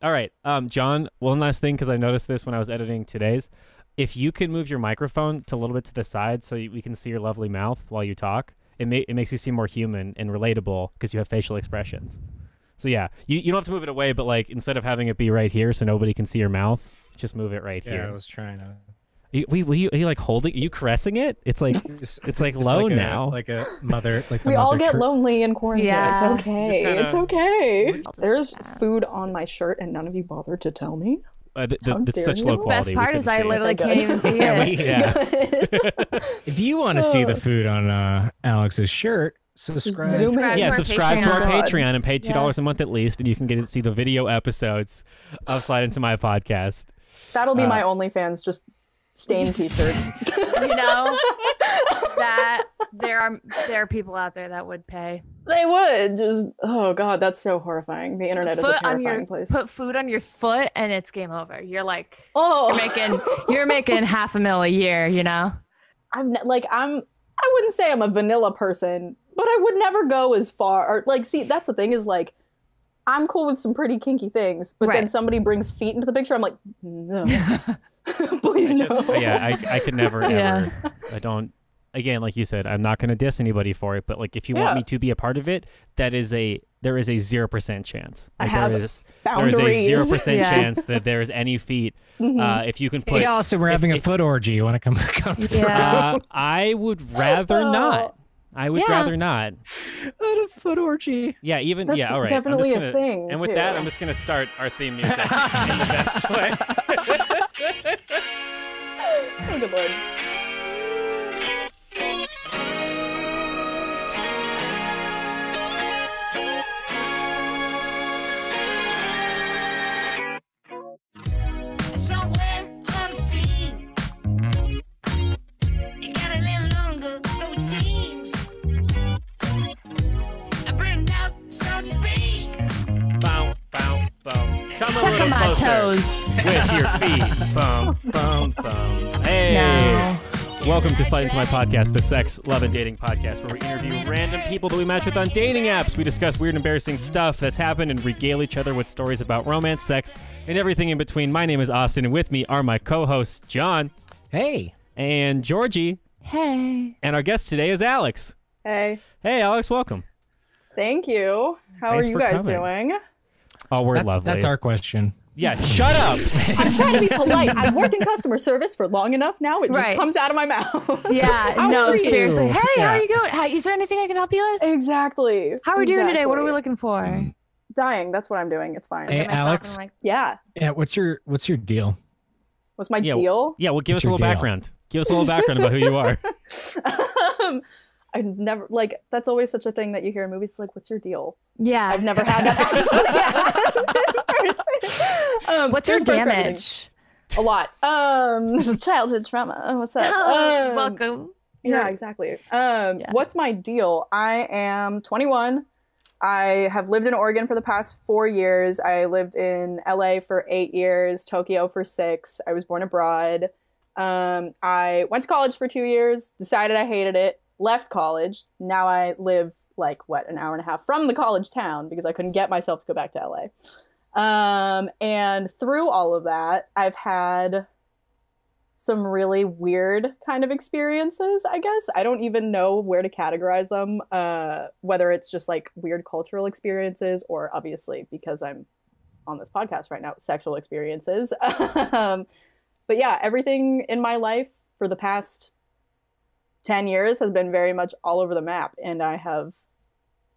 All right, John, one last thing, because I noticed this when I was editing today's. If you can move your microphone to a little bit to the side so we can see your lovely mouth while you talk, it makes you seem more human and relatable because you have facial expressions. So yeah, you don't have to move it away, but like instead of having it be right here so nobody can see your mouth, just move it right here. Yeah, I was trying to. Are you like holding? Are you caressing it? It's like it's like low like now. Like a mother. Like the We all get tree. lonely in quarantine. Yeah. It's okay. Kinda- It's okay. I'll just There's sit down. food on my shirt and none of you bothered to tell me. How dare it's such you? low The quality. Best part we is couldn't I see it. literally Okay, can't good. even see Yeah, it. Yeah. If you want to see the food on Alex's shirt, subscribe. Zoom in. Yeah, subscribe to our Patreon. Patreon and pay $2 a month at least, and you can get to see the video episodes of Slide Into My Podcast. That'll be my OnlyFans, just stained t-shirts. You know that there are people out there that would pay. They would just, oh God, that's so horrifying. The internet is a Foot on terrifying your place. put food on your foot and it's game over. You're like Oh, you're making $500,000 a year. You know. I wouldn't say I'm a vanilla person, but I would never go as far. Or like, see, that's the thing is like, I'm cool with some pretty kinky things, but then Right. somebody brings feet into the picture. I'm like, no, please no. I could never Yeah. ever. I don't. Again, like you said, I'm not going to diss anybody for it, but like if you want Yeah. me to be a part of it, there is a 0% chance. I Like, have there is boundaries. a 0% Yeah. chance that there is any feet. If you can put, Hey, Allison, we're having a foot orgy. You want to come through? Yeah. I would rather not. I would Yeah. rather not. At a foot orgy. Yeah, even That's all right. definitely I'm just a gonna, thing, And with too. that, I'm just gonna start our theme music in the best way. Oh, good Lord. Somewhere on the sea, it got a little longer, so it seems. I burned out, so to speak. Bow, bow, bow. Come a little My closer toes. with your feet. Bum, bum, bum. Hey. No. Welcome to Slide Into My Podcast, the sex, love, and dating podcast, where we interview random people that we match with on dating apps. We discuss weird, embarrassing stuff that's happened and regale each other with stories about romance, sex, and everything in between. My name is Austin, and with me are my co-hosts, John Hey. and Georgie, Hey. and our guest today is Alex. Hey, Hey, Alex, welcome. thank you. How Thanks are you for guys coming. doing? Oh, we're lovely. That's our question. Yeah, shut up. I'm trying to be polite. I've worked in customer service for long enough now. It just Right. comes out of my mouth. Yeah. How No. are you? Seriously. Hey, how Yeah. are you going? Hi, is there anything I can help you with? Exactly. How are we doing today? What are we Exactly. looking for? Dying. That's what I'm doing. It's fine. Hey, Myself, Alex. I'm like, Yeah. Yeah. What's your deal? What's my Yeah, deal? Yeah, well, give What's us a your little deal? background. Give us a little background about who you are. I never like that's always such a thing that you hear in movies. It's like, what's your deal? yeah. I've never had that actually. What's your here's first for everything. damage? A lot. Childhood trauma. What's up? Welcome. Yeah, exactly. What's my deal? I am 21. I have lived in Oregon for the past 4 years. I lived in LA for 8 years, Tokyo for 6. I was born abroad. I went to college for 2 years, decided I hated it, left college. Now I live an hour and a half from the college town because I couldn't get myself to go back to LA. And through all of that, I've had some really weird kind of experiences, I guess. I don't even know where to categorize them, whether it's just like weird cultural experiences or obviously because I'm on this podcast right now, sexual experiences. But yeah, everything in my life for the past 10 years has been very much all over the map and I have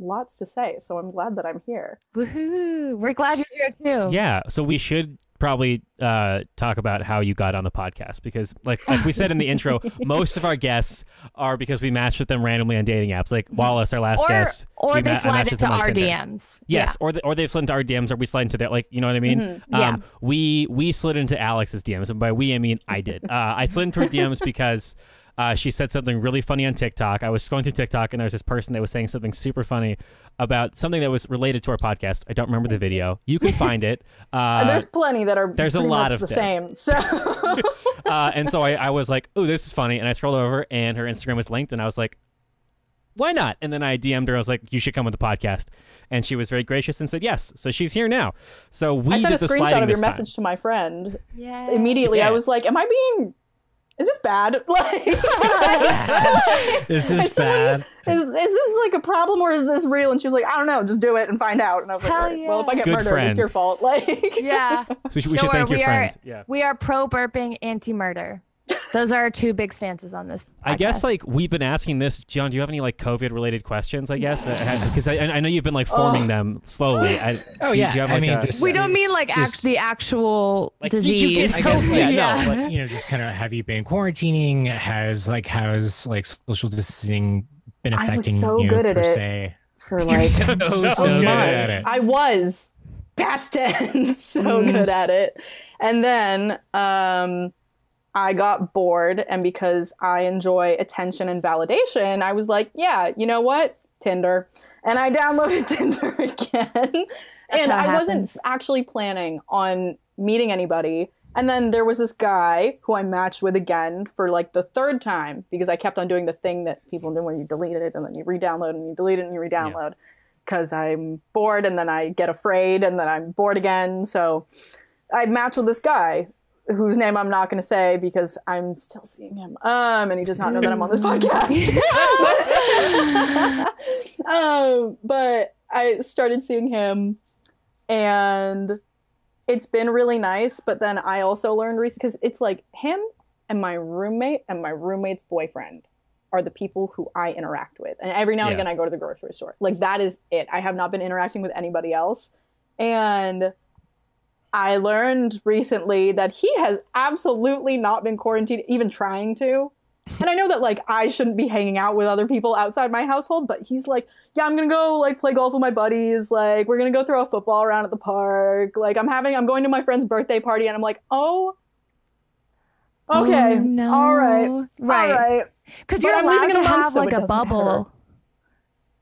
lots to say. So I'm glad that I'm here. Woohoo. We're glad you're here too. Yeah, so we should probably talk about how you got on the podcast because like we said in the intro, most of our guests are because we matched with them randomly on dating apps. Like Wallace, our last guest. Or we they I slide matched with into him on our Tinder. DMs. Yes, or they've slid into our DMs or we slide into their, like, you know what I mean? Yeah. We slid into Alex's DMs, and by we I mean I did. I slid into her DMs because she said something really funny on TikTok. I was going through TikTok and there was this person that was saying something super funny about something that was related to our podcast. I don't remember the video. You can find it. There's plenty that are there's a pretty lot much of the them. same. So and so I was like, "Ooh, this is funny," and I scrolled over and her Instagram was linked, and I was like, why not? And then I DM'd her. I was like, you should come on the podcast. And she was very gracious and said yes. So she's here now. So we I sent did a the screenshot sliding of your this time. message to my friend. Yeah. Immediately, Yeah. I was like, is this bad? Like, Is this bad? is this like a problem or is this real? And she was like, I don't know, just do it and find out. And I was like, Hell all right, well, if I get Good murdered, friend. it's your fault. Like, Yeah. So we should Don't thank worry, your friend. Yeah. We are pro burping, anti murder. Those are our two big stances on this podcast. I guess like we've been asking this, John. Do you have any like COVID related questions? I guess because I know you've been like forming them slowly. Oh do yeah, you have, I like, mean, a- just, we don't mean like just- the actual Like, did disease. you get I guess, COVID? yeah, no, like, just kind of have you been quarantining? How's social distancing been I was affecting so you good at per it. se? for like so a good month. at it. I was past tense, so good at it. And then I got bored, and because I enjoy attention and validation, I was like, yeah, you know what? Tinder. And I downloaded Tinder again. And how it I wasn't happens. actually planning on meeting anybody. And then there was this guy who I matched with again for like the third time, because I kept on doing the thing that people do where you delete it and then you re-download and you delete it and you re-download. Because I'm bored and then I get afraid and then I'm bored again. So I matched with this guy whose name I'm not going to say because I'm still seeing him. And he does not know that I'm on this podcast. But I started seeing him, and it's been really nice. But then I also learned recently, because it's like him and my roommate and my roommate's boyfriend are the people who I interact with. And every now and Yeah. again I go to the grocery store. Like, that is it. I have not been interacting with anybody else. And I learned recently that he has absolutely not been quarantined, even trying to. And I know that, like, I shouldn't be hanging out with other people outside my household, but he's like, yeah, I'm gonna go, like, play golf with my buddies. Like, we're gonna go throw a football around at the park. Like, I'm going to my friend's birthday party, and I'm like, oh, okay, Oh, no. all right, Right. all right. Because But you're I'm allowed leaving to in a month, have so like it a doesn't matter. bubble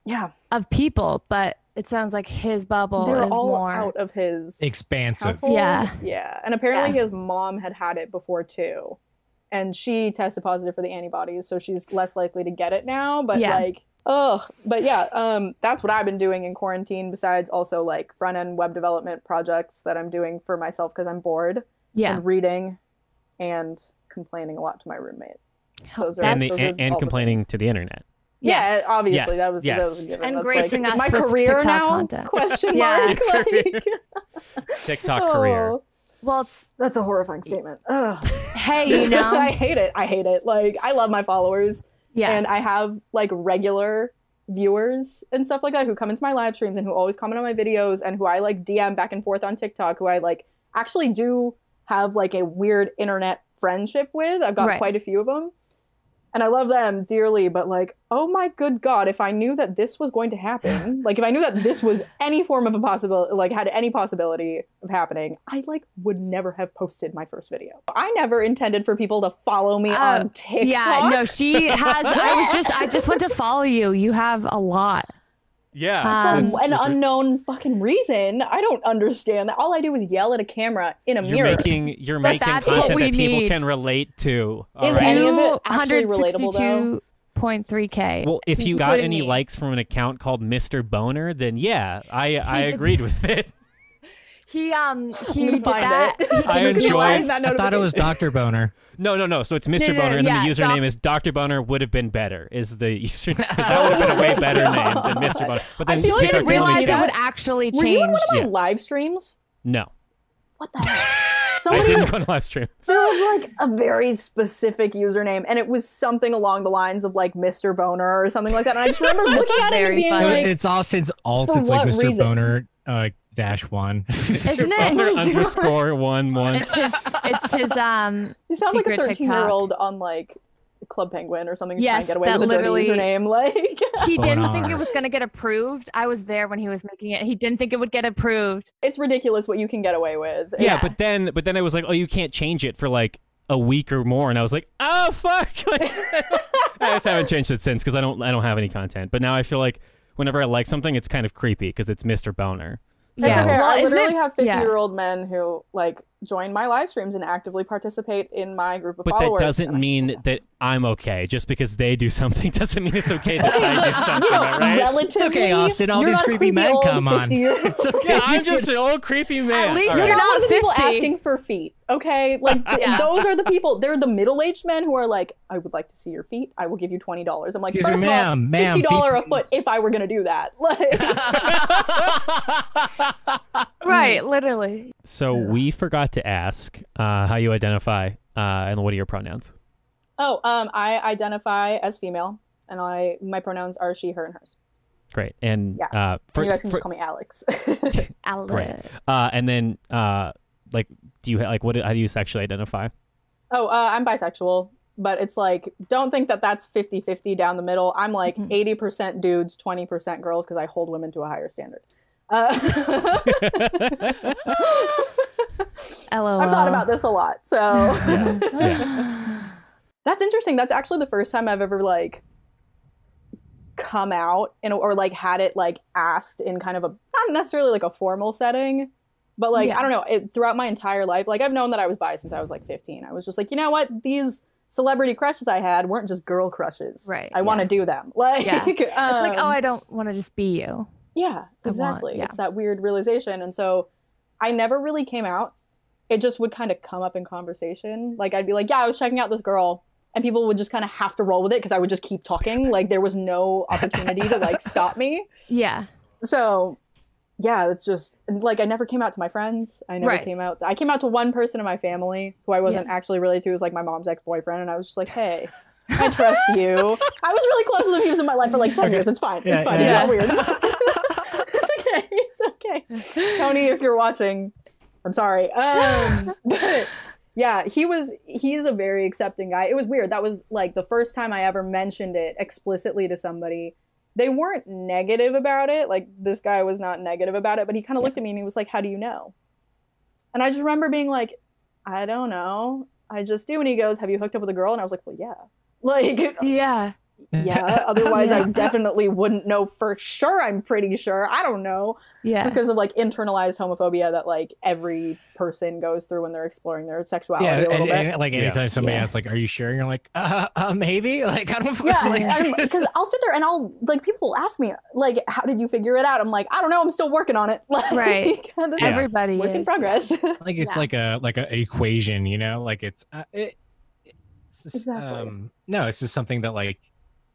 Yeah, of people, but it sounds like his bubble they're is all more. out of his Expansive. household. Yeah. Yeah. And apparently Yeah. his mom had it before too. And she tested positive for the antibodies, so she's less likely to get it now. But Yeah. that's what I've been doing in quarantine, besides also like front end web development projects that I'm doing for myself because I'm bored, Yeah. and reading and complaining a lot to my roommate. Those are, and those are and all the complaining things. to the internet. Yeah, Yes. obviously Yes, that was yes. a given. And That's gracing like, us my with career TikTok now? content. Question Yeah. mark. Like, TikTok career. oh, Well, it's, that's a horrifying statement. Ugh. hey, you know. I hate it. I hate it. Like, I love my followers, Yeah. and I have like regular viewers and stuff like that who come into my live streams and who always comment on my videos and who I like DM back and forth on TikTok, who I like actually do have like a weird internet friendship with. I've got Right. quite a few of them. And I love them dearly, but like, oh my good God, if I knew that this was going to happen, like if I knew that this was any form of a possibility, like had any possibility of happening, I like would never have posted my first video. I never intended for people to follow me on TikTok. Yeah, no, she has. I just went to follow you. You have a lot. Yeah. For an unknown fucking reason. I don't understand that. All I do is yell at a camera in a You're mirror. making That's what content we that people need. can relate to. all Is right? any of it actually relatable, though? 162.3K. Well, if you got including any me. likes from an account called Mr. Boner, then yeah, I agreed with it. He gonna did find that. it. I enjoy Realize that I thought it was notification. Dr. Boner. No. So it's Mr. No, Boner, and then yeah, the username is Dr. Boner would have been better. Is the username? 'Cause that would have been a way better name than Mr. Boner. But then I feel like TikTok I tells Didn't me realize it that. would actually Were you on change. one of my Yeah. live streams? no. What the hell? I Somebody, didn't go on live stream. there was like a very specific username, and it was something along the lines of like Mr. Boner or something like that. And I just remember looking at it and Very being funny. like, It's all since alt. for It's like what Mr. reason? Boner -1. Isn't Boner it? underscore 11. It's his you sound like a secret 13-year-old on like Club Penguin or something. Yes, trying to get away that with a dirty literally- username. Like, He didn't think Boner. it was going to get approved. I was there when he was making it. He didn't think it would get approved. it's ridiculous what you can get away with. Yeah, but then it was like, oh, you can't change it for like a week or more, and I was like, oh fuck. Like, I just haven't changed it since because I don't have any content. But now I feel like whenever I like something, it's kind of creepy because it's Mr. Boner. That's Yeah. okay. Well, I isn't literally it- have yeah. 50-year-old men who like join my live streams and actively participate in my group of But followers. that doesn't and I just mean think that I'm okay. Just because they do something doesn't mean it's okay that I do something, right? Relatively, Okay, Austin, all you're these not a creepy men old come on. 50-year-old. It's okay. Yeah, I'm just an old creepy man. At least All You're you're not not one of the people 50. asking for feet, okay? Like those are the people. They're the middle-aged men who are like, I would like to see your feet. I will give you $20. I'm like, Excuse me, first of all, ma'am, $60 a feet, foot if I were gonna do that. Like, Right, literally. So we forgot to ask how you identify and what are your pronouns? I identify as female, and my pronouns are she, her, and hers. Great. And Yeah. And you guys can just call me Alex. Alex. great. And then like, do you like how do you sexually identify? I'm bisexual, but it's like, don't think that that's 50-50 down the middle. I'm like 80% dudes, 20% girls, because I hold women to a higher standard. LOL. I've thought about this a lot, so Yeah. that's interesting. That's actually the first time I've ever like come out or like had it like asked in kind of a not necessarily like a formal setting, but like I don't know, throughout my entire life, like I've known that I was bi since I was like 15. I was just like, you know what, these celebrity crushes I had weren't just girl crushes. Right. I want to do them. Like, it's like, oh, I don't want to just be you. Yeah, exactly. Yeah. It's that weird realization. And so I never really came out. It just would kind of come up in conversation. Like I'd be like, yeah, I was checking out this girl. And people would just kind of have to roll with it because I would just keep talking. Like there was no opportunity to like stop me. Yeah. So yeah, it's just like I never came out to my friends. I never came out. I came out to one person in my family who I wasn't actually related to. It was like my mom's ex-boyfriend. And I was just like, hey, I trust you. I was really close with him. He was in my life for like 10 years. It's fine. It's fine. It's not weird. It's okay. It's okay. Tony, if you're watching, I'm sorry. But yeah, he's a very accepting guy. It was weird. That was like the first time I ever mentioned it explicitly to somebody. They weren't negative about it. Like this guy was not negative about it, but he kind of looked at me and he was like, how do you know? And I just remember being like, I don't know. I just do. And he goes, have you hooked up with a girl? And I was like, well, yeah. Like, Yeah. yeah. Otherwise, I definitely wouldn't know for sure. I'm pretty sure. I don't know. Yeah. Just because of like internalized homophobia that like every person goes through when they're exploring their sexuality a little bit. And like anytime somebody asks, like, "Are you sure?" And you're like, maybe." Like I don't. Yeah, because I'll sit there and I'll like people will ask me like, "How did you figure it out?" I'm like, "I don't know. I'm still working on it." Like, Right. this is Everybody work in is. progress. Like it's like a equation, you know? Like it's just, Exactly. no, it's just something that like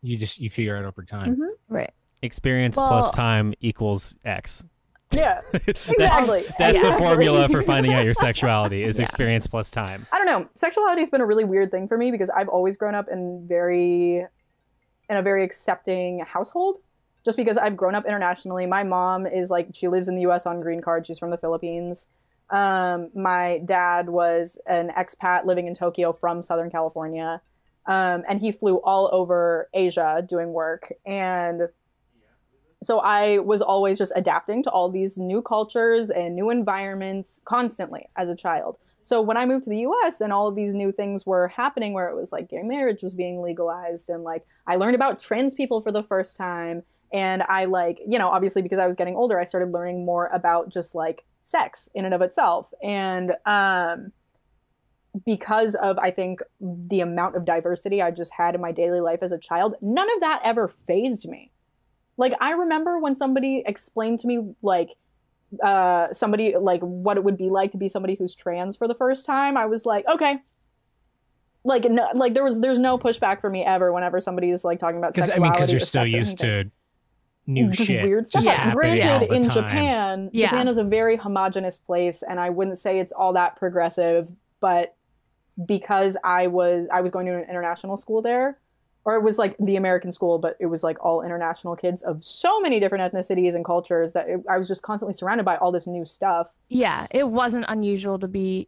you figure out over time. Right. Experience Well- plus time equals X. Yeah, That's exactly. the formula for finding out your sexuality is experience plus time. I don't know. Sexuality has been a really weird thing for me because I've always grown up in a very accepting household. Just because I've grown up internationally. My mom is like, she lives in the US on green card. She's from the Philippines. My dad was an expat living in Tokyo from Southern California. And he flew all over Asia doing work. And so I was always just adapting to all these new cultures and new environments constantly as a child. So when I moved to the US and all of these new things were happening where it was like gay marriage was being legalized and like I learned about trans people for the first time. And I like, you know, obviously because I was getting older, I started learning more about just like sex in and of itself. And because of, I think, the amount of diversity I just had in my daily life as a child, none of that ever fazed me. Like, I remember when somebody explained to me, like, somebody, like, what it would be like to be somebody who's trans for the first time, I was like, okay. Like, no, like there's no pushback for me ever whenever somebody is, like, talking about sexuality. Because you're or still sex or used anything. to new Just shit. weird stuff. just happening all Granted, the in time. Japan is a very homogenous place, and I wouldn't say it's all that progressive, but because I was going to an international school there, or it was like the American school, but it was like all international kids of so many different ethnicities and cultures that I was just constantly surrounded by all this new stuff. Yeah, it wasn't unusual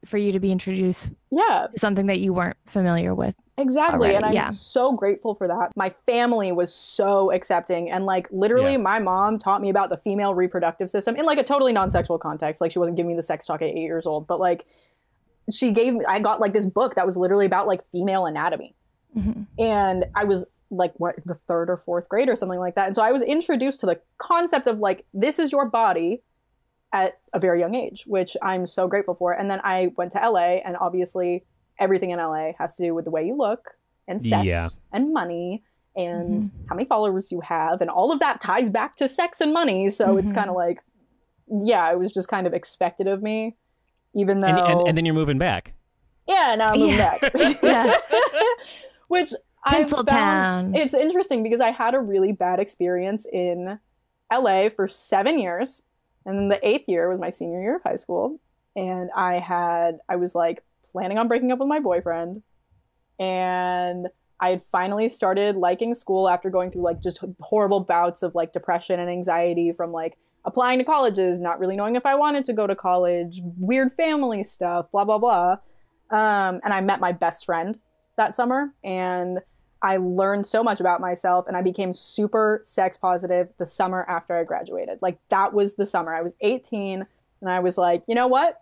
for you to be introduced Yeah, to something that you weren't familiar with. exactly. Already, And I'm yeah. so grateful for that. My family was so accepting, and like literally Yeah. my mom taught me about the female reproductive system in like a totally non-sexual context. Like she wasn't giving me the sex talk at 8 years old, but like I got like this book that was literally about like female anatomy. Mm-hmm. And I was like, what, the third or fourth grade or something like that. And so I was introduced to the concept of like, this is your body at a very young age, which I'm so grateful for. And then I went to LA, and obviously everything in LA has to do with the way you look and sex and money and how many followers you have, and all of that ties back to sex and money. So it's kind of like, yeah, it was just kind of expected of me, even though. And then you're moving back. Yeah, now I'm moving back. Yeah. Which I found Tinseltown. it's interesting because I had a really bad experience in LA for 7 years, and then the 8th year was my senior year of high school, and I was like planning on breaking up with my boyfriend, and I had finally started liking school after going through like just horrible bouts of like depression and anxiety from like applying to colleges, not really knowing if I wanted to go to college, weird family stuff, blah, blah, blah. And I met my best friend that summer, and I learned so much about myself, and I became super sex positive the summer after I graduated. Like, that was the summer. I was 18, and I was like, you know what?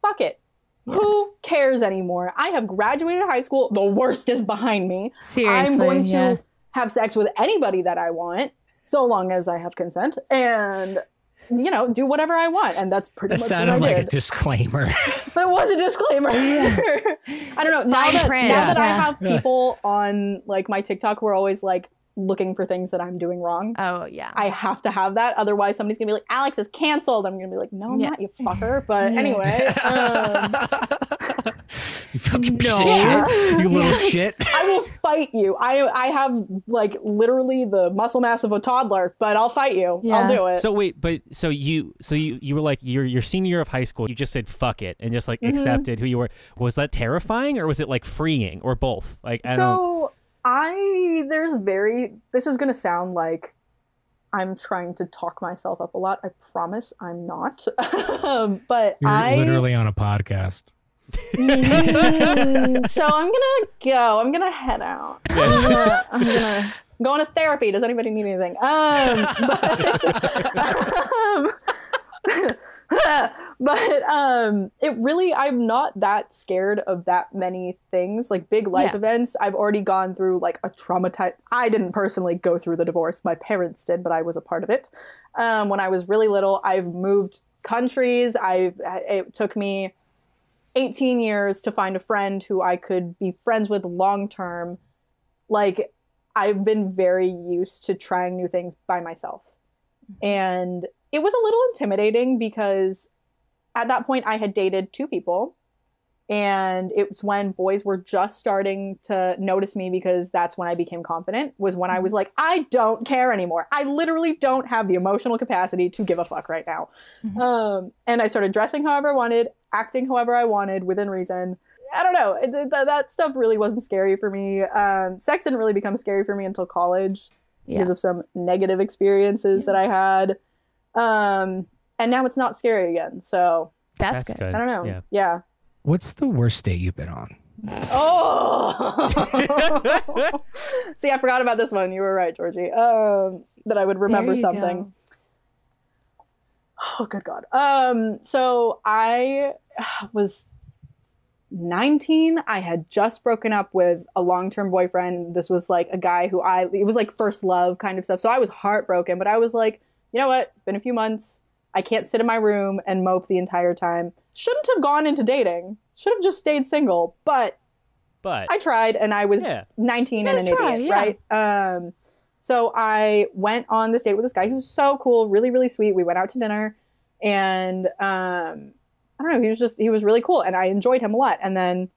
Fuck it. Yeah. Who cares anymore? I have graduated high school. The worst is behind me. Seriously, I'm going to have sex with anybody that I want, so long as I have consent, and, you know, do whatever I want. And that's pretty much what I did. That sounded like a disclaimer. It was a disclaimer. I don't know. Now that I have people on like my TikTok who are always like looking for things that I'm doing wrong. Oh, yeah. I have to have that. Otherwise, somebody's going to be like, Alex is canceled. I'm going to be like, no, I'm not, you fucker. But anyway. You fucking piece of shit. You little shit. I will fight you. I have like literally the muscle mass of a toddler, but I'll fight you. Yeah. I'll do it. So wait, but so you were like your senior year of high school, you just said fuck it and just like accepted who you were. Was that terrifying or was it like freeing or both? Like this is gonna sound like I'm trying to talk myself up a lot. I promise I'm not. But You're literally on a podcast. So I'm gonna go. I'm gonna head out. I'm gonna go on to therapy. Does anybody need anything? But it really, I'm not that scared of that many things, like big life events. I've already gone through like a traumatized. I didn't personally go through the divorce. My parents did, but I was a part of it. When I was really little, I've moved countries. It took me 18 years to find a friend who I could be friends with long term. Like, I've been very used to trying new things by myself. And it was a little intimidating because at that point I had dated 2 people, and it was when boys were just starting to notice me, because that's when I became confident, was when I was like, I don't care anymore. I literally don't have the emotional capacity to give a fuck right now. And I started dressing however I wanted, acting however I wanted within reason. I don't know. That stuff really wasn't scary for me. Sex didn't really become scary for me until college because of some negative experiences that I had. And now it's not scary again. So that's good. I don't know. Yeah. What's the worst date you've been on? Oh! See, I forgot about this one. You were right, Georgie. That I would remember something. Go. Oh, good God. So I was 19. I had just broken up with a long-term boyfriend. This was like a guy who it was like first love kind of stuff. So I was heartbroken, but I was like, you know what? It's been a few months. I can't sit in my room and mope the entire time. Shouldn't have gone into dating. Should have just stayed single. But I tried, and I was 19 and an idiot, right? So I went on this date with this guy who was so cool, really, really sweet. We went out to dinner, and I don't know, he was really cool, and I enjoyed him a lot. And then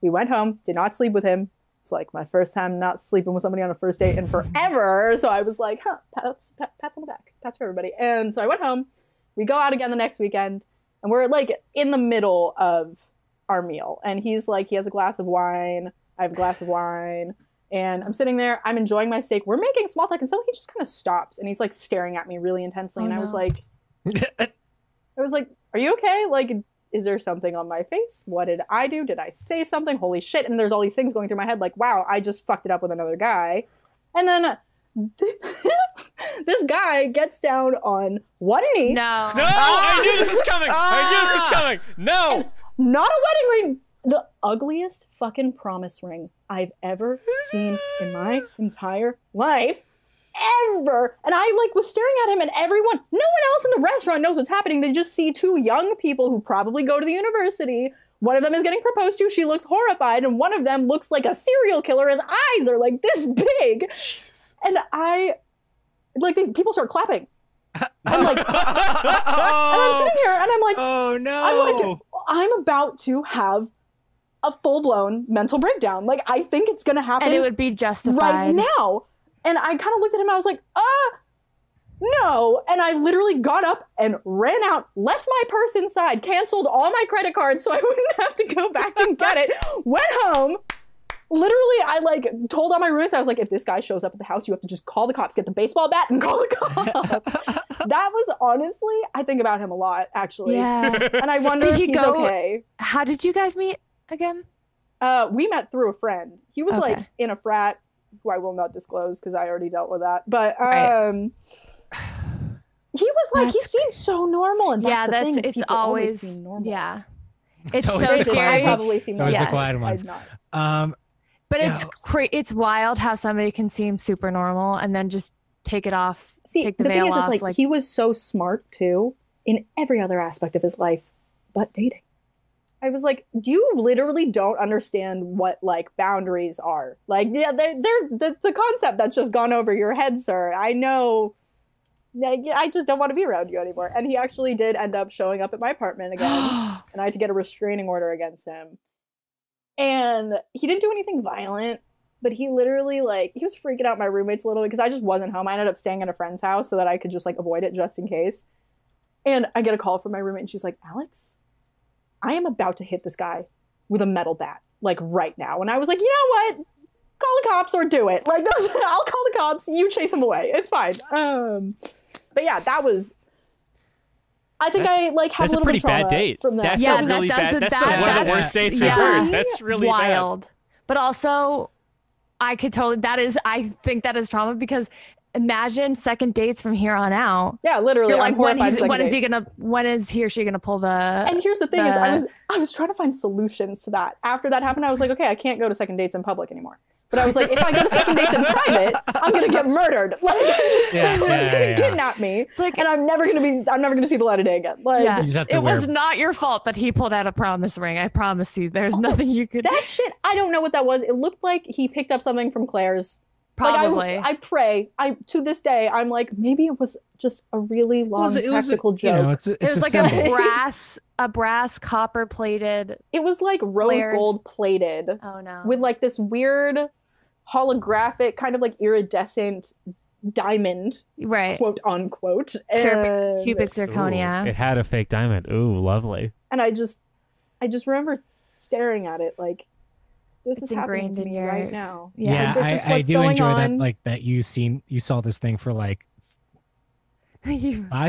we went home, did not sleep with him. It's like my first time not sleeping with somebody on a first date in forever. So I was like, pats on the back. Pats for everybody. And so I went home. We go out again the next weekend, and we're like in the middle of our meal. And he's like, he has a glass of wine. I have a glass of wine. And I'm sitting there. I'm enjoying my steak. We're making small talk. And suddenly he just kind of stops. And he's like staring at me really intensely. I was like, are you okay? Like, is there something on my face? What did I do? Did I say something? Holy shit. And there's all these things going through my head like, wow, I just fucked it up with another guy. And then this guy gets down on one knee. No, I knew this was coming. No. Not a wedding ring. The ugliest fucking promise ring I've ever seen in my entire life. ever. And I like was staring at him, and no one else in the restaurant knows what's happening. They just see two young people who probably go to the university. One of them is getting proposed to. She looks horrified, and one of them looks like a serial killer. His eyes are like this big. Jesus. And people start clapping. I'm like, and I'm sitting here, and I'm like, oh no. I'm about to have a full-blown mental breakdown. Like, I think it's gonna happen. And it would be justified. Right now. And I kind of looked at him, and I was like, no. And I literally got up and ran out, left my purse inside, canceled all my credit cards so I wouldn't have to go back and get it, went home. Literally, I told all my roommates, I was like, if this guy shows up at the house, you have to just call the cops, get the baseball bat and call the cops. That was honestly, I think about him a lot, actually. Yeah. And I wonder if he's okay. How did you guys meet again? We met through a friend. He was in a frat, who I will not disclose because I already dealt with that. But he was he seemed so normal. And that's the thing, it's always seem normal. Yeah. It's so scary. I probably seem normal. The quiet ones. But it's wild how somebody can seem super normal and then just take it off. Take the veil off. Is he was so smart too in every other aspect of his life, but dating. I was like, you literally don't understand what boundaries are. That's a concept that's just gone over your head, sir. I know. I just don't want to be around you anymore. And he actually did end up showing up at my apartment again, and I had to get a restraining order against him. And he didn't do anything violent, but he literally he was freaking out my roommates a little bit because I just wasn't home. I ended up staying at a friend's house so that I could just avoid it just in case. And I get a call from my roommate, and she's like, Alex, I am about to hit this guy with a metal bat, right now. And I was like, you know what? Call the cops or do it. I'll call the cops. You chase him away. It's fine. But yeah, that was. I think I have a little bit of trauma bad date. From that. That's a really bad. That's one of the worst dates we've heard. That's really wild. Bad. But also, I think that is trauma because imagine second dates from here on out. Yeah, literally. You're when is he or she gonna pull the? And here's the thing: is I was trying to find solutions to that. After that happened, I was like, okay, I can't go to second dates in public anymore. But I was like, if I go to second dates in private, I'm gonna get murdered. It's gonna kidnap me, and I'm never gonna see the light of day again. It was not your fault that he pulled out a promise ring. I promise you, there's nothing you could. That shit, I don't know what that was. It looked like he picked up something from Claire's. Probably. I pray. To this day, I'm like, maybe it was just a really long practical joke. It was like a brass copper plated. It was like rose gold plated. Oh no. With this weird holographic kind of iridescent diamond, right? Quote unquote. Cubic zirconia. It had a fake diamond. Ooh, lovely. And I just remember staring at it this is happening to me right now. Yeah, I do enjoy that. That you saw this thing for 5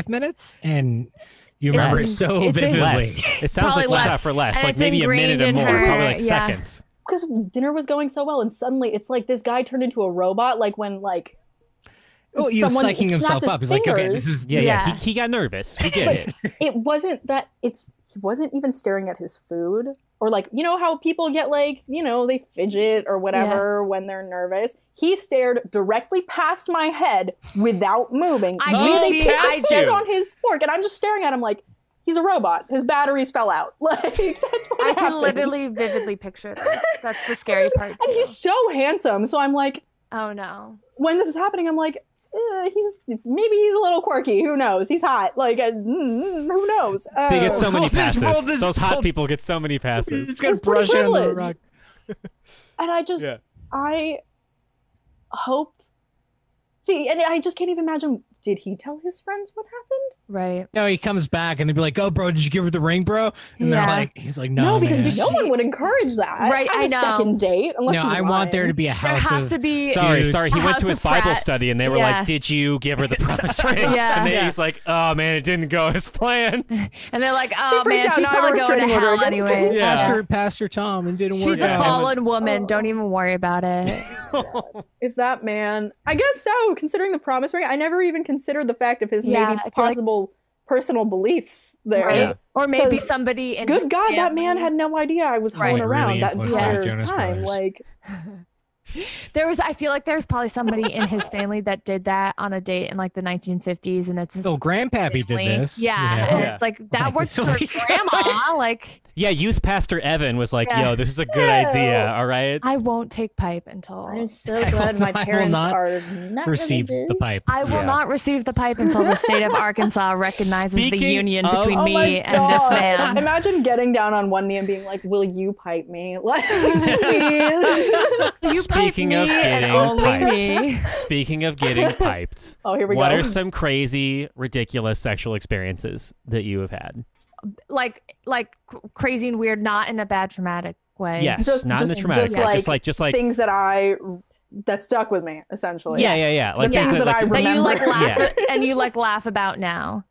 minutes, and you remember it so vividly. It sounds like less for less, maybe a minute or more, probably seconds. Because dinner was going so well, and suddenly it's this guy turned into a robot. When he was psyching himself up. He's like, okay, this is He got nervous. We get it. It wasn't that. He wasn't even staring at his food. Or how people get they fidget or whatever when they're nervous. He stared directly past my head without moving. They put on his fork, and I'm just staring at him like he's a robot. His batteries fell out. That's what happened. can literally vividly picture this. That's the scary part. And he's so handsome. So I'm like, oh no. When this is happening, I'm like, he's a little quirky. Who knows? He's hot. Who knows? They get so many passes. Those hot people get so many passes. He's got brush on the rock. And I hope. See, and I just can't even imagine. Did he tell his friends what happened? Right. No, he comes back and they'd be like, "Oh, bro, did you give her the ring, bro?" And they're like, "He's like, no, because no one would encourage that. Right, I know. Second date, unless I want there to be a house. There has to be. Sorry. He went to his Bible study and they were like, "Did you give her the promise ring?" And then he's like, "Oh man, it didn't go as planned." And they're like, "Oh man, she's probably going to hell anyway." Pastor Tom, and didn't work out. She's a fallen woman. Don't even worry about it. If that man, I guess so. Considering the promise ring, I never even considered the fact of his maybe possible personal beliefs there. Right. Or maybe somebody in good God, that man had no idea I was hoeing around that entire time. I feel like there's probably somebody in his family that did that on a date in like the 1950s, and it's his Grandpappy did this. Yeah, and it's like that works for grandma. Like, yeah, youth pastor Evan was like, "Yo, this is a good idea. All right." I won't take pipe until I'm so glad my parents are not receive the pipe. I will not receive the pipe until the state of Arkansas recognizes the union between me and this man. Imagine getting down on one knee and being like, "Will you pipe me?" Like, please. You Speaking of getting piped. Speaking of getting piped. Oh, here we go. What are some crazy, ridiculous sexual experiences that you have had? Like crazy and weird, not in a bad traumatic way. Yes, not in the traumatic way. Just like things that stuck with me, essentially. Yeah. Like things that I remember. That you like laugh and you like laugh about now.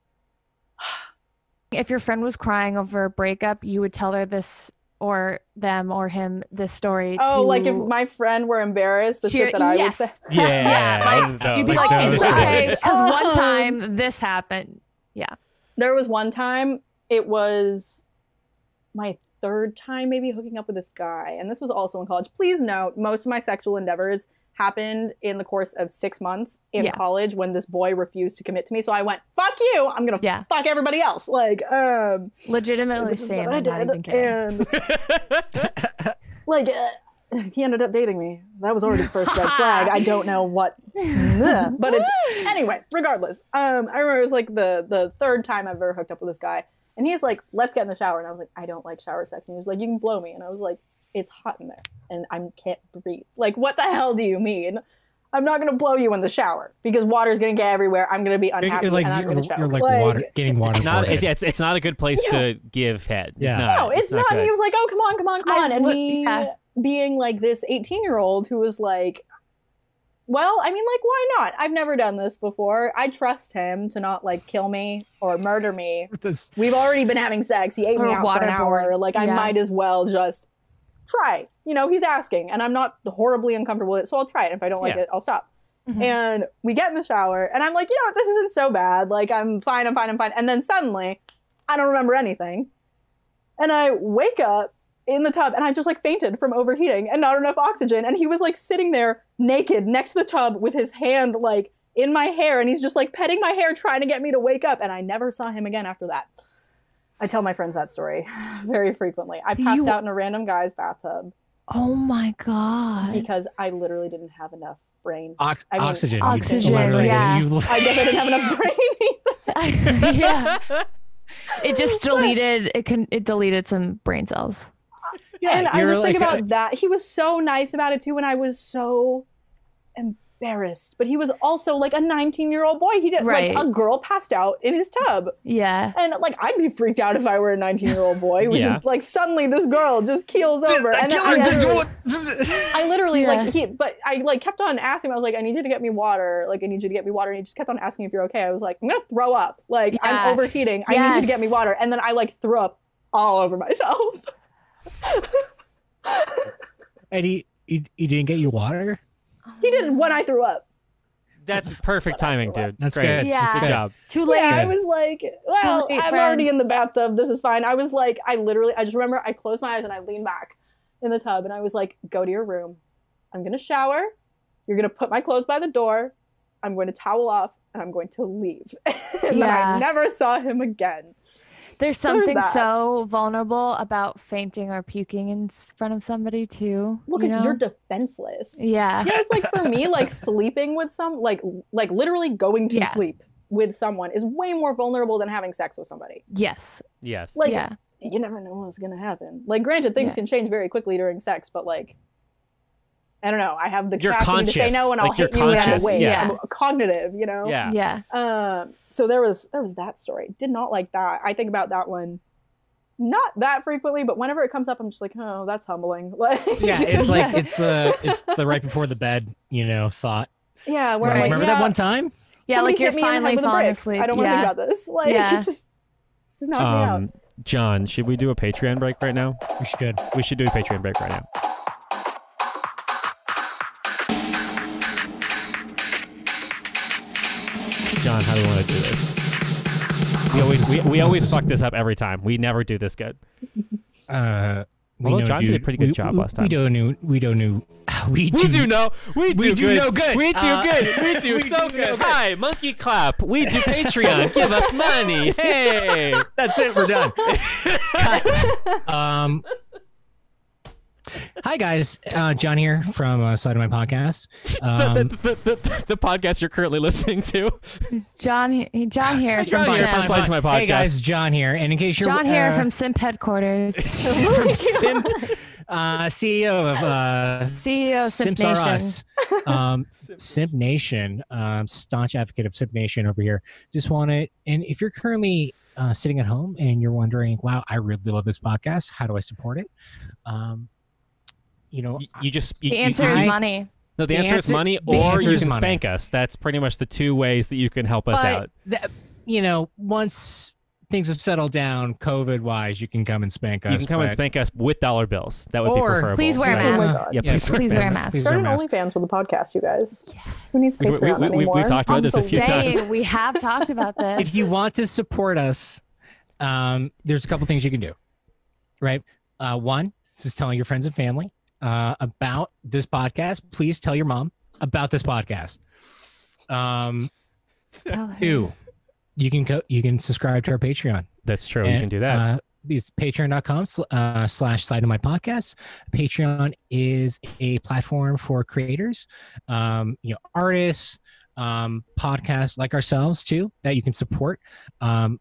If your friend was crying over a breakup, you would tell her this or them or him this story. Oh, like if my friend were embarrassed, the shit that I would say. Yeah. Like, you'd be like, it's okay, because one time this happened. Yeah. There was one time, it was my third time maybe hooking up with this guy. And this was also in college. Please note, most of my sexual endeavors happened in the course of 6 months in college when this boy refused to commit to me. So I went, fuck you. I'm going to fuck everybody else. Like, legitimately same. I'm not even kidding. And, like, he ended up dating me. That was already the first red flag. I don't know what, but it's, anyway, regardless. I remember it was like the third time I've ever hooked up with this guy. And he's like, let's get in the shower. And I was like, I don't like shower sex. And he was like, you can blow me. And I was like, it's hot in there and I can't breathe. Like, what the hell do you mean? I'm not going to blow you in the shower because water's going to get everywhere. I'm going to be unhappy and I'm going to choke. You're like getting water. It's not a good place to give head. No, it's not. And he was like, oh, come on. And me being like this 18-year-old who was like, well, I mean, like, why not? I've never done this before. I trust him to not, like, kill me or murder me. We've already been having sex. He ate me out for an hour. Like, I might as well just try. You know, he's asking. And I'm not horribly uncomfortable with it, so I'll try it. If I don't like it, I'll stop. Mm-hmm. And we get in the shower, and I'm like, you know what? This isn't so bad. Like, I'm fine. And then suddenly, I don't remember anything. And I wake up in the tub, and I just like fainted from overheating and not enough oxygen. And he was like sitting there naked next to the tub with his hand like in my hair, and he's just like petting my hair, trying to get me to wake up. And I never saw him again after that. I tell my friends that story very frequently. I passed out in a random guy's bathtub. Oh my God. Because I literally didn't have enough brain. Oxygen. Oxygen, yeah. I guess I didn't have enough brain either. Yeah. It just deleted, it deleted some brain cells. Yeah, and I just think about that. He was so nice about it too, and I was so embarrassed. But he was also like a 19-year-old boy. He did like a girl passed out in his tub. Yeah, and like I'd be freaked out if I were a 19-year-old boy. Which is like suddenly this girl just keels over, and then I literally I kept on asking him. I was like, I need you to get me water. Like I need you to get me water. And he just kept on asking if you're okay. I was like, I'm gonna throw up. Like I'm overheating. I need you to get me water. And then I like threw up all over myself. And he didn't get you water? He didn't when I threw up. That's perfect timing, dude. That's great. Good. Yeah. That's good job. Too late. Yeah, I was like, well, I'm already in the bathtub. This is fine. I was like, I just remember I closed my eyes and I leaned back in the tub and I was like, go to your room. I'm going to shower. You're going to put my clothes by the door. I'm going to towel off and I'm going to leave. And then I never saw him again. There's something so vulnerable about fainting or puking in front of somebody too. Well, because you're defenseless. Yeah. You know, it's like for me, like sleeping with like literally going to sleep with someone is way more vulnerable than having sex with somebody. Yes. Like, you never know what's going to happen. Like, granted, things can change very quickly during sex, but like, I don't know. I have the capacity to say no and I'll hit you in a way. I'm cognitive, you know? Yeah. So there was that story. Did not like that. I think about that one not that frequently, but whenever it comes up, I'm just like, oh, that's humbling. Yeah, it's like it's the right before the bed, you know, thought. Yeah, where like, remember that one time? Yeah, like you're finally falling asleep. I don't want to think about this. Like just knock me out. John, should we do a Patreon break right now? We should. We should do a Patreon break right now. John, how do we want to do this? We always fuck this up every time. We never do this good. John did a pretty good job last time. We don't know We do know. We do good. know good. We do good. We do we so do good. know good. Hi, Monkey Clap. We do Patreon. Give us money. Hey. That's it. We're done. Cut. Hi guys, John here from Side of My Podcast. The podcast you're currently listening to. John here from John here Simp. from Side to My Podcast. Hey guys, John here, and in case you're John here from Simp headquarters. from Simp, CEO of CEO of Simp Simps Are Nation. Us. Simp Nation, staunch advocate of Simp Nation over here. Just want to, and if you're currently sitting at home and you're wondering, wow, I really love this podcast. How do I support it? You The answer is money. No, the answer is money, the or answer you is can money. spank us. That's pretty much the two ways that you can help us out. Once things have settled down, COVID-wise, you can come and spank us. You can come and but- spank us with dollar bills. That would be Or- preferable. Please wear Oh my masks. God. Yeah, Yeah, please wear wear masks. masks. Please Start wear an masks. OnlyFans with a podcast, you guys. Who needs We- Patreon we've anymore? talked about this a few Absolutely. times. We have talked about this. If you want to support us, there's a couple things you can do, right? One, this is telling your friends and family about this podcast. Please tell your mom about this podcast. Tell her. Two, you can subscribe to our Patreon. That's true. You can do that. It's patreon.com/side of my podcast. Patreon is a platform for creators, artists, podcasts like ourselves too, that you can support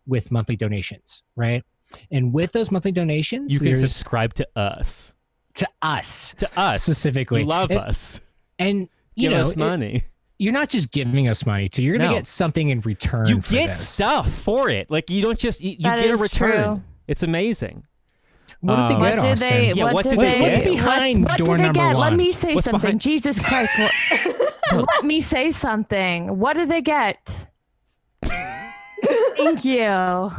with monthly donations, right? And with those monthly donations, You can there's- subscribe to us. to us To us. specifically. You love And- us. and you Give know, us money. you're not just giving us money too. You're gonna No. get something in return. You for get this. stuff for it. Like you don't just you That get a is return. true. It's amazing. What did they What get, What did Austin? they? Yeah, what what did did they? they What's get? behind what door did they number get? Let one? me say What's something. behind- Jesus Christ! Let me say something. What did they get? Thank you.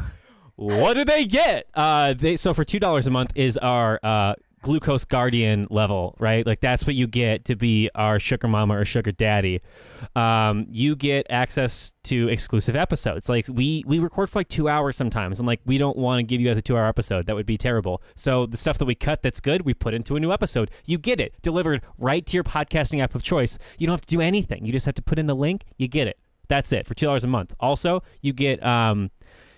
What do they get? So for $2 a month is our glucose guardian level, right? Like that's what you get to be our sugar mama or sugar daddy. You get access to exclusive episodes. Like we record for like 2 hours sometimes, and like we don't want to give you guys a 2-hour episode. That would be terrible. So the stuff that we cut that's good, we put into a new episode. You get it delivered right to your podcasting app of choice. You don't have to do anything. You just have to put in the link. You get it. That's it for $2 a month. Also, you get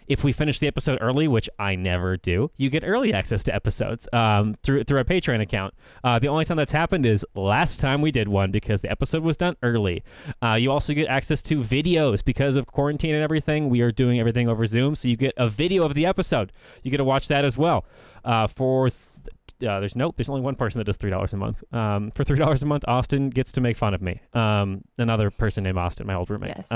if we finish the episode early, which I never do, you get early access to episodes through our Patreon account. The only time that's happened is last time we did one because the episode was done early. You also get access to videos because of quarantine and everything. We are doing everything over Zoom, so you get a video of the episode. You get to watch that as well. There's only one person that does $3 a month. For $3 a month, Austin gets to make fun of me. Another person named Austin, my old roommate. Yes.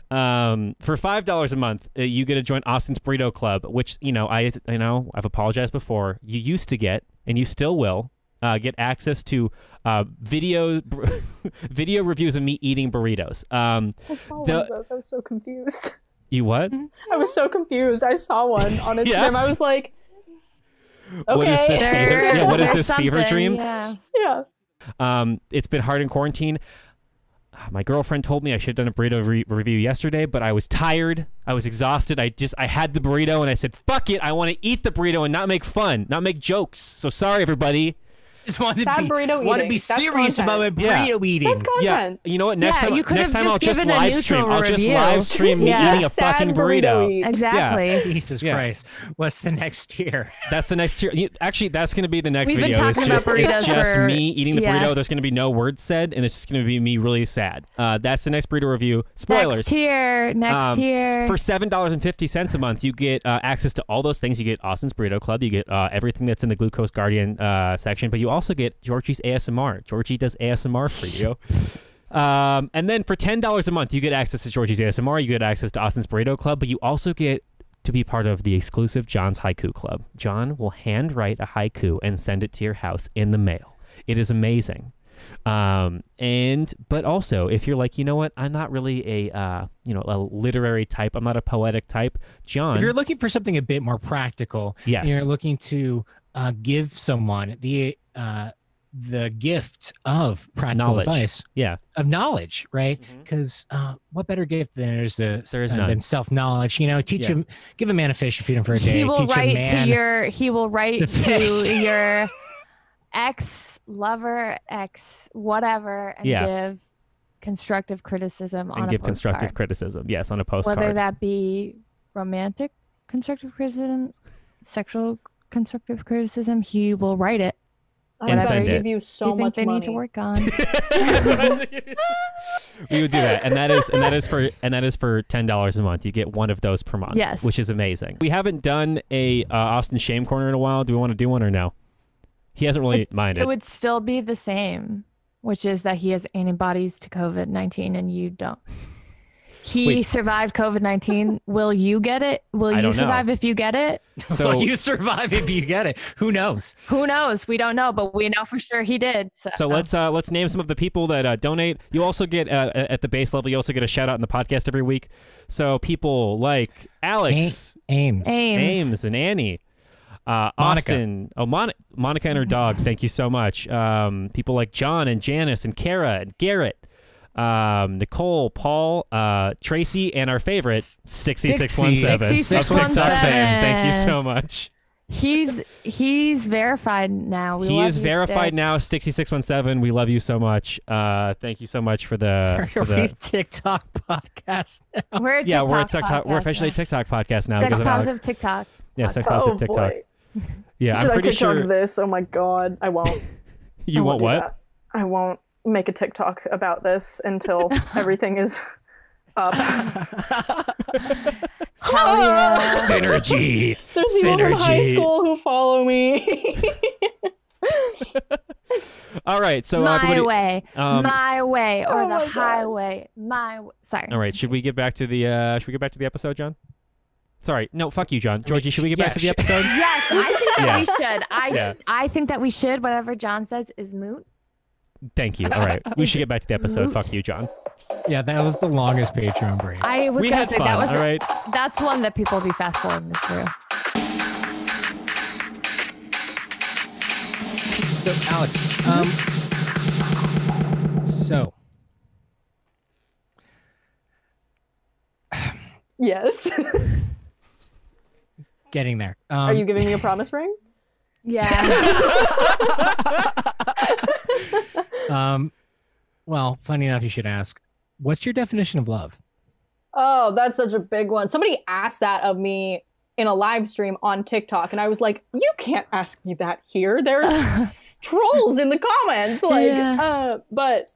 For $5 a month, you get to join Austin's Burrito Club, which I've apologized before. You used to get, and you still will, get access to video reviews of me eating burritos. I saw one of those. I was so confused. You what? I was so confused. I saw one on Instagram. Yeah. I was like, okay. What is this fever? Yeah, what is There's this fever something, dream? Yeah. Yeah. It's been hard in quarantine. My girlfriend told me I should have done a burrito review yesterday, but I was tired. I was exhausted. I had the burrito and I said, fuck it. I want to eat the burrito and not make fun, not make jokes. So sorry, everybody. Just wanted Sad to be, burrito want to eating. be That's serious content. about my burrito eating. That's content. Yeah, you know what? Next Yeah, time, you could next have time I'll just just given a live stream. neutral I'll just review. live stream me Yeah. eating a Sad fucking burrito. eat. Exactly. Jesus Yeah. Christ. What's the next tier? That's the next tier. Actually, that's going to be the next We've been video. talking about burritos it's just for- me eating the yeah. burrito. There's going to be no words said, and it's just going to be me really sad. That's the next burrito review. Spoilers. Next tier. Next tier. For $7.50 a month, you get access to all those things. You get Austin's Burrito Club. You get everything that's in the Glucose Guardian section, but you also get Georgie's ASMR. Georgie does ASMR for you. And then for $10 a month, you get access to Georgie's ASMR. You get access to Austin's Burrito Club, but you also get to be part of the exclusive John's Haiku Club. John will handwrite a haiku and send it to your house in the mail. It is amazing. But also, if you're like, you know what, I'm not really a literary type. I'm not a poetic type. John, If you're looking for something a bit more practical, Yes. you're looking to give someone the gift of practical Knowledge. advice, yeah, of knowledge, right? Because what better gift than There is none. than self-knowledge? Teach Yeah. him, give a man a fish and feed him for a day. He will Teach a write man to your. He will write to fish. to your. ex lover, ex whatever, and give constructive criticism on and a give postcard. constructive criticism. Yes, on a postcard. Whether that be romantic constructive criticism, sexual constructive criticism, he will write it. I'm gonna give you so much they money. need to work on. We would do that, and that is for $10 a month. You get one of those per month. Yes, which is amazing. We haven't done a Austin Shame Corner in a while. Do we want to do one or no? He hasn't really minded. It would still be the same, which is that he has antibodies to COVID-19 and you don't. He survived COVID-19. Will you get it? Will you survive if you get it? So will you survive if you get it? Who knows? Who knows? We don't know, but we know for sure he did. So let's name some of the people that donate. You also get at the base level. You also get a shout out in the podcast every week. So people like Alex, Ames, and Annie, Monica. Austin, Monica and her dog. Thank you so much. People like John and Janice and Kara and Garrett. Nicole, Paul, Tracy, and our favorite 6617. 6617. Thank you so much. He's verified now. He is verified now. 6617. We love you so much. Thank you so much for the TikTok podcast. Now. We're a TikTok. We're officially a TikTok podcast now. Sex positive TikTok. Yeah, sex positive TikTok. Boy. Yeah, Should I'm pretty I TikTok sure. this? Oh my god, I won't. You won't what? I won't make a TikTok about this until everything is up. Hell yeah. Synergy. There's people from high school who follow me. All right, so my way, or the God. highway, Sorry. All right, should we get back to the episode, John? Sorry, no, fuck you, John. Georgie, should we get back to the episode? Yes, I think that we should. I think that we should. Whatever John says is moot. Thank you. All right, we should get back to the episode. Fuck you, John. Yeah, that was the longest Patreon break. I was we gonna had say fun, that was all right? That's one that people will be fast forwarding through. So, Alex, Yes. getting there. Are you giving me a promise ring? Yeah. Well, funny enough, you should ask. What's your definition of love? Oh, that's such a big one. Somebody asked that of me in a live stream on TikTok, and I was like, you can't ask me that here. There's trolls in the comments. But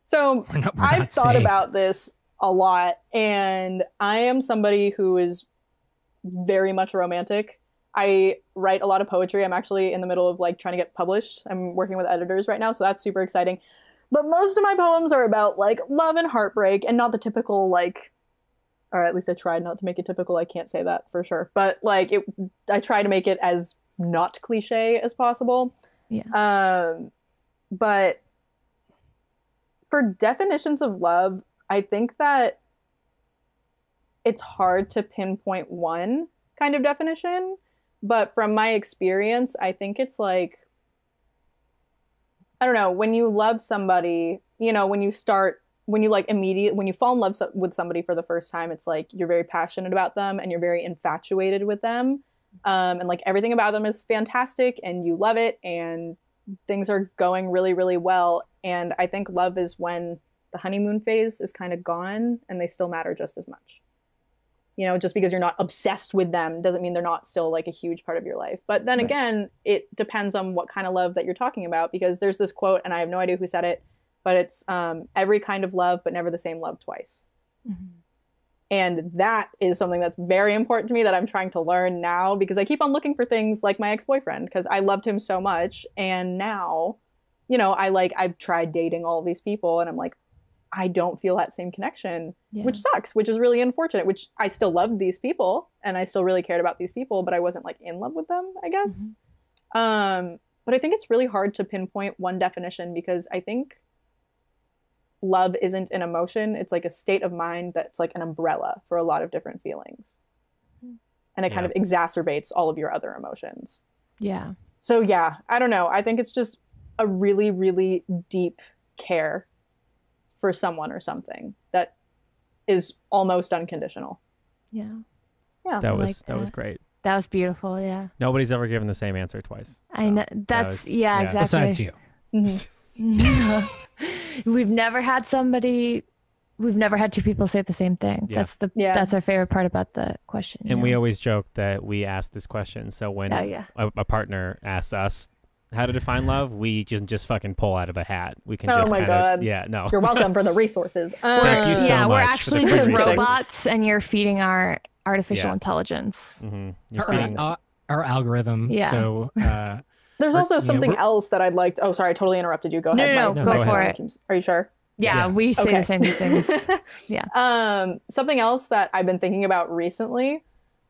so I've thought about this a lot, and I am somebody who is very much romantic. I write a lot of poetry. I'm actually in the middle of trying to get published. I'm working with editors right now, so that's super exciting. But most of my poems are about love and heartbreak, and not the typical or at least I tried not to make it typical. I can't say that for sure, but I try to make it as not cliche as possible. Yeah. But for definitions of love, I think that it's hard to pinpoint one kind of definition. But from my experience, I think it's I don't know, when you love somebody, when you fall in love with somebody for the first time, it's you're very passionate about them and you're very infatuated with them. And everything about them is fantastic and you love it and things are going really, really well. And I think love is when the honeymoon phase is kind of gone and they still matter just as much. Just because you're not obsessed with them doesn't mean they're not still a huge part of your life. But then again, it depends on what kind of love that you're talking about, because there's this quote, and I have no idea who said it, but it's every kind of love, but never the same love twice. Mm-hmm. And that is something that's very important to me that I'm trying to learn now, because I keep on looking for things like my ex-boyfriend, because I loved him so much. And now, I've tried dating all these people and I'm I don't feel that same connection, which sucks, which is really unfortunate, which I still loved these people and I still really cared about these people, but I wasn't in love with them, I guess. Mm-hmm. But I think it's really hard to pinpoint one definition, because I think love isn't an emotion. It's a state of mind that's an umbrella for a lot of different feelings. And it kind of exacerbates all of your other emotions. Yeah. So yeah, I don't know. I think it's just a really, really deep care for someone or something that is almost unconditional. Yeah. Yeah. That was great. That was beautiful. Yeah. Nobody's ever given the same answer twice. I know. That's exactly. Besides you. We've never had two people say the same thing. Yeah. That's our favorite part about the question. And we always joke that we ask this question. So when a partner asks us how to define love, we just fucking pull out of a hat. We can just God. Yeah, no. You're welcome for the resources. Thank you so much. We're for the actually free just reading. robots and you're feeding our artificial intelligence. Mm-hmm. You're feeding Our algorithm. Yeah. So There's also something else that I'd like to, sorry, I totally interrupted you. Go ahead. No, go for it. Are you sure? Yeah, we say the same things. Yeah. Something else that I've been thinking about recently,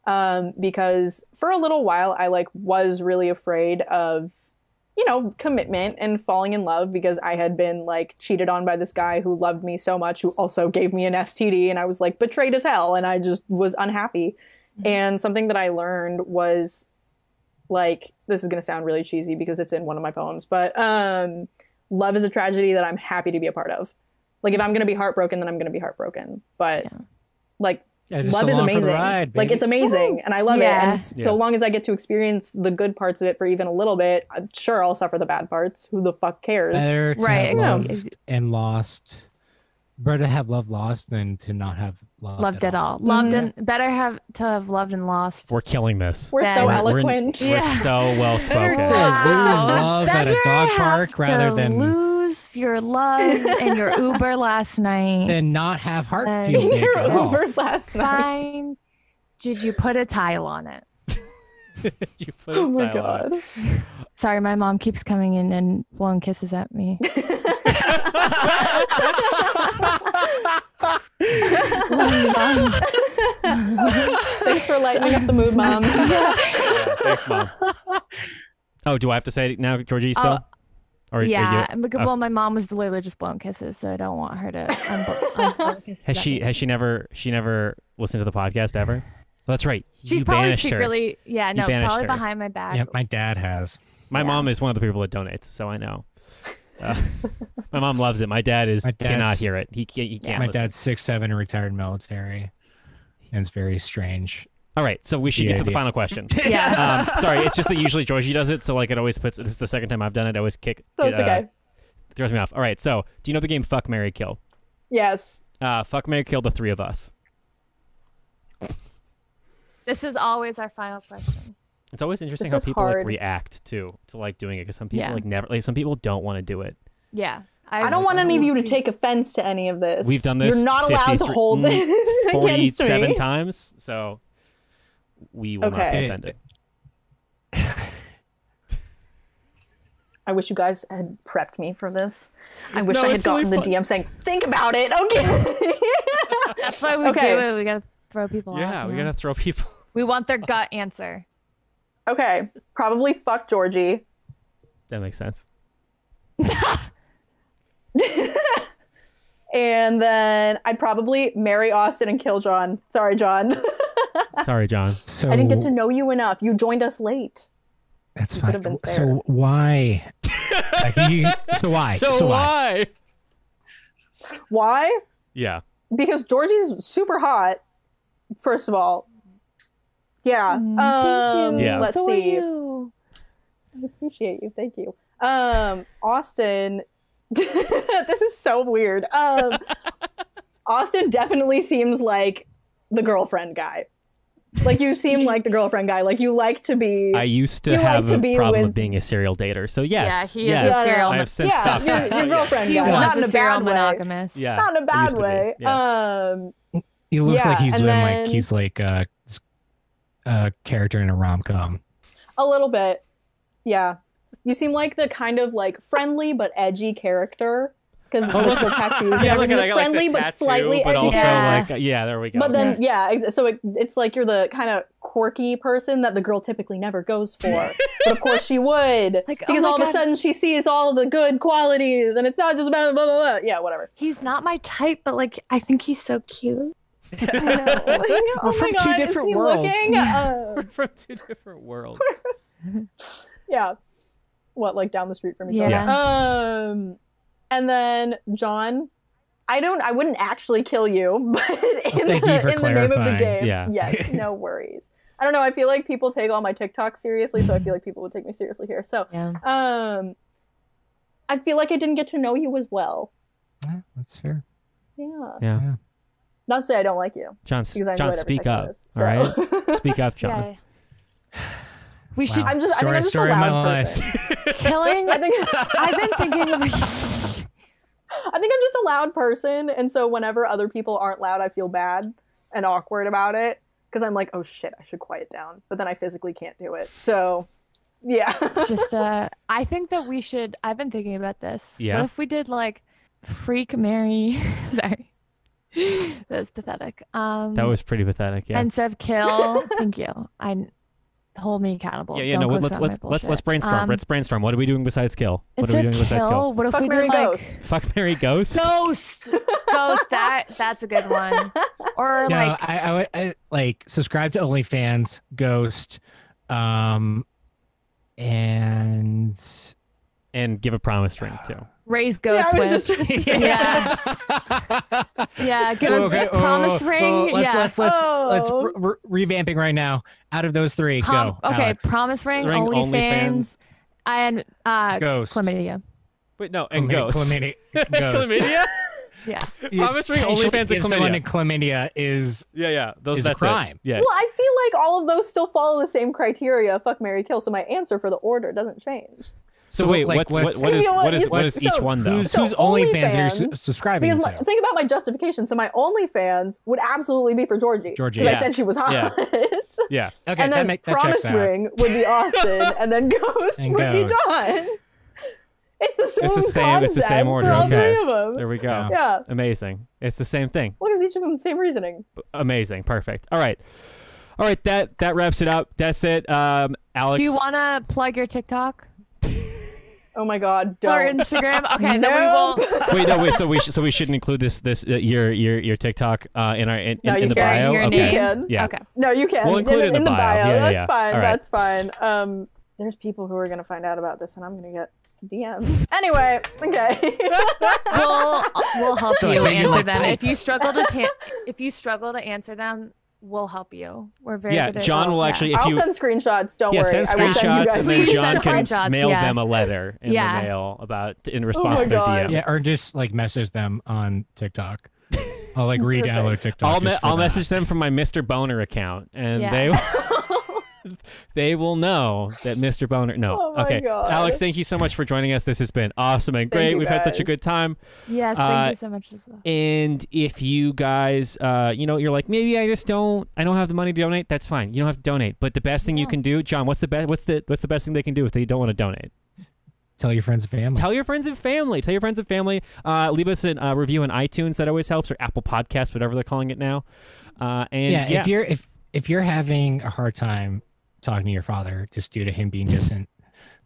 because for a little while I was really afraid of, commitment and falling in love because I had been cheated on by this guy who loved me so much, who also gave me an STD, and I was betrayed as hell, and I just was unhappy. Mm-hmm. And something that I learned was this is going to sound really cheesy because it's in one of my poems, but love is a tragedy that I'm happy to be a part of. If I'm going to be heartbroken, then I'm going to be heartbroken. But love is amazing. Ride, it's amazing and I love it. And so long as I get to experience the good parts of it for even a little bit, I'm sure I'll suffer the bad parts. Who the fuck cares? Better to have love and lost. Better to have love lost than to not have loved at all. Loved and better to have loved and lost. We're killing this. We're so eloquent. We're so well spoken. Better to lose love at a dog park rather than lose your love and your Uber last night. Than not have heart feel big your at all. Uber last night. Fine. Did you put a tile on it? You put a my tile God. on it. Sorry, my mom keeps coming in and blowing kisses at me. Thanks for lightening up the mood, Mom. Thanks, Mom. Oh, do I have to say it now, Georgie, still? Well, my mom was literally just blowing kisses, so I don't want her to unblow kisses. Has she never listened to the podcast ever? Well, that's right. She's you probably banished secretly, her. probably her. behind my back. Yeah, my dad has. My mom is one of the people that donates, so I know. My mom loves it. My dad cannot hear it. He can't. My listen. dad's 6'7" and retired military, and it's very strange. All right, so we should get to the final question. Yeah. Sorry, it's just that usually Georgie does it, so it always puts. This is the second time I've done it. I always That's okay. Throws me off. All right, so do you know the game Fuck, Marry, Kill? Yes. Fuck, Marry, Kill the three of us. This is always our final question. It's always interesting how people react to doing it because some people never some people don't want to do it. Yeah. I don't want any of you to take offense to any of this. We've done this. You're not allowed to hold this 47 times, so we will not be offended. I wish you guys had prepped me for this. I wish I had gotten the DM saying, think about it. Okay. That's why we do it. We got to throw people off. Yeah, we got to throw people. We want their gut answer. Okay. Probably fuck Georgie. That makes sense. And then I'd probably marry Austin and kill John. Sorry, John. Sorry, John. So I didn't get to know you enough. You joined us late. That's you fine. Could have been spared. So why? So why? So why? Why? Yeah. Because Georgie's super hot. First of all. Yeah. Thank you. Yeah. Let's so see. Are you. I appreciate you. Thank you. Austin. This is so weird. Austin definitely seems like the girlfriend guy. You seem like the girlfriend guy. You like to be. I used to have a problem of being a serial dater. So yes. Yeah, he is a serial. I have since stopped. Your girlfriend He guy. was Not in a serial monogamous. Yeah. Not in a bad way. Yeah. He looks like he's then, he's a character in a rom-com. A little bit. Yeah. You seem like the kind of friendly but edgy character. Because the tattoos and everything. Friendly but slightly but edgy. Also yeah. there we go. But then, so it's like you're the kind of quirky person that the girl typically never goes for. But of course she would. Because all of a sudden she sees all the good qualities and it's not just about blah, blah, blah. Yeah, whatever. He's not my type, but I think he's so cute. I know. We're from two different worlds. We're from two different worlds. Yeah. What, down the street from each other? Yeah. And then John, I wouldn't actually kill you, but in the name of the game, yes, no worries. don't know. I feel like people take all my TikToks seriously, so I feel like people would take me seriously here. So, I feel like I didn't get to know you as well. Yeah, that's fair. Yeah. Not to say I don't like you. John, John, speak up. So. All right? Speak up, John. We should. Wow. I think I'm just a loud person. Killing. I've been thinking of. I think I'm just a loud person, and so whenever other people aren't loud, I feel bad and awkward about it because I'm like, oh shit, I should quiet down, but then I physically can't do it. So, yeah. It's just I think that we should. I've been thinking about this. Yeah. What if we did like freak, marry? Sorry, that was pathetic. That was pretty pathetic. Yeah. Instead of kill, thank you. Hold me accountable. Yeah. Don't Let's brainstorm. Let's brainstorm. What are we doing besides kill? What are we Instead doing of besides kill, kill? what if Fuck, we marry, did like ghost. Fuck, marry, ghost. Ghost. That's a good one. Or No, like I like subscribe to OnlyFans, Ghost, and And give a promise ring too. raise goats I was with. just trying to say Yeah, give a promise ring. Let's revamping right now. Out of those three, go. Okay, Alex. promise ring, Ring, OnlyFans, and Ghost. chlamydia. Wait, no, and ghost. Chlamydia. Chlamydia? Yeah. Promise ring, Potentially OnlyFans, and give someone chlamydia. a chlamydia is Those is a that's crime. It. Yeah. Well, I feel like all of those still follow the same criteria: fuck, marry, kill. So my answer for the order doesn't change. So wait, like, what is each one though? Whose So OnlyFans are you OnlyFans, subscribing Because to? think about my justification. So my OnlyFans would absolutely be for Georgie. Georgie, because yeah. I said she was hot. Yeah. Yeah. Okay, And then that promise checks out. ring would be Austin, and then ghost And would be Ghost. John. It's the same. It's the same concept order, For all okay. three of them. There we go. Yeah. Yeah. Amazing. It's the same thing. What is each of them? Same reasoning. Amazing. Perfect. All right. That wraps it up. That's it. Alex. Do you want to plug your TikTok Oh my God! or Don't. Instagram? Okay, then we will. Wait. So we shouldn't include this your TikTok in our in No, you the can. bio. Your Okay. name. You can. Yeah. Okay. No, you can. We'll include it in the the bio. Yeah, That's yeah. fine. All right. That's fine. There's people who are gonna find out about this, and I'm gonna get DMs. Anyway, okay. We'll help So, you like, answer like, them. hey. If you struggle to answer them, we'll help you. We're very Yeah, good at John will yeah. actually if I'll you send screenshots. Don't worry. send I will send you screenshots guys. and then Please John send can screenshots, mail yeah. them a letter in Yeah. the mail in response my to their God. DM. Yeah, or just like message them on TikTok. I'll like re-download TikTok. I'll message them from my Mr. Boner account, and Yeah. they will know that Mr. Boner. No, Oh my okay. God. Alex, thank you so much for joining us. This has been awesome and Thank great. you, We've had such a guys. good time. Yes, thank you so much. And if you guys, you're like, maybe I don't have the money to donate. That's fine. You don't have to donate. But the best thing you can do, John, what's the best thing they can do if they don't want to donate? Tell your friends and family. Tell your friends and family. Leave us a review on iTunes. That always helps, or Apple Podcasts, whatever they're calling it now. If you're having a hard time talking to your father just due to him being distant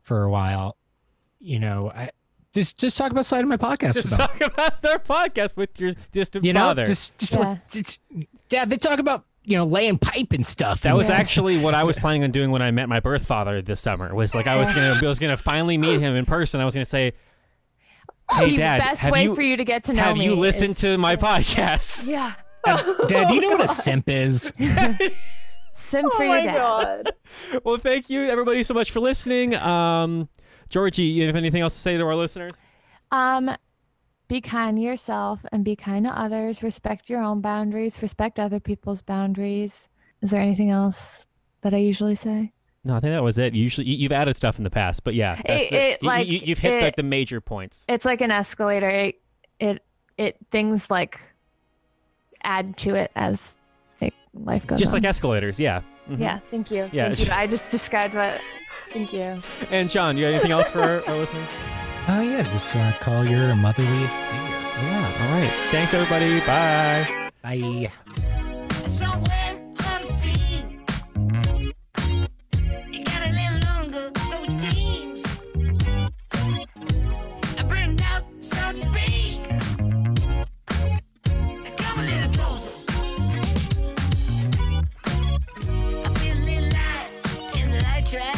for a while, I just talk about Slide of My Podcast just with them. talk about their podcast with your distant You know, father. just Yeah. Dad, they talk about laying pipe and stuff. That and- was actually what I was planning on doing when I met my birth father this summer. Was like I was gonna finally meet him in person. I was gonna say, "Hey, The Dad, best way for you to get to know have me you listened is- to my podcast?" Yeah. Dad, do you know what a simp is? Sim for Oh your my dad. God. Well, thank you everybody so much for listening. Georgie, you have anything else to say to our listeners? Be kind to yourself and be kind to others. Respect your own boundaries. Respect other people's boundaries. Is there anything else that I usually say? No, I think that was it. You've added stuff in the past, but yeah, that's you've hit like the major points. It's like an escalator. It things like add to it as life goes Just on. like escalators, yeah. Mhm. Yeah. Thank you. Yeah. Thank you. I just described what. Thank you. And John, you have anything else for our listeners? Oh yeah, just call your motherly figure. Yeah. All right. Thanks, everybody. Bye. Bye. Somewhere unseen. It got a little longer, so it seems. I burned out, so to speak. Now come a little closer. I feel a little light in the light track.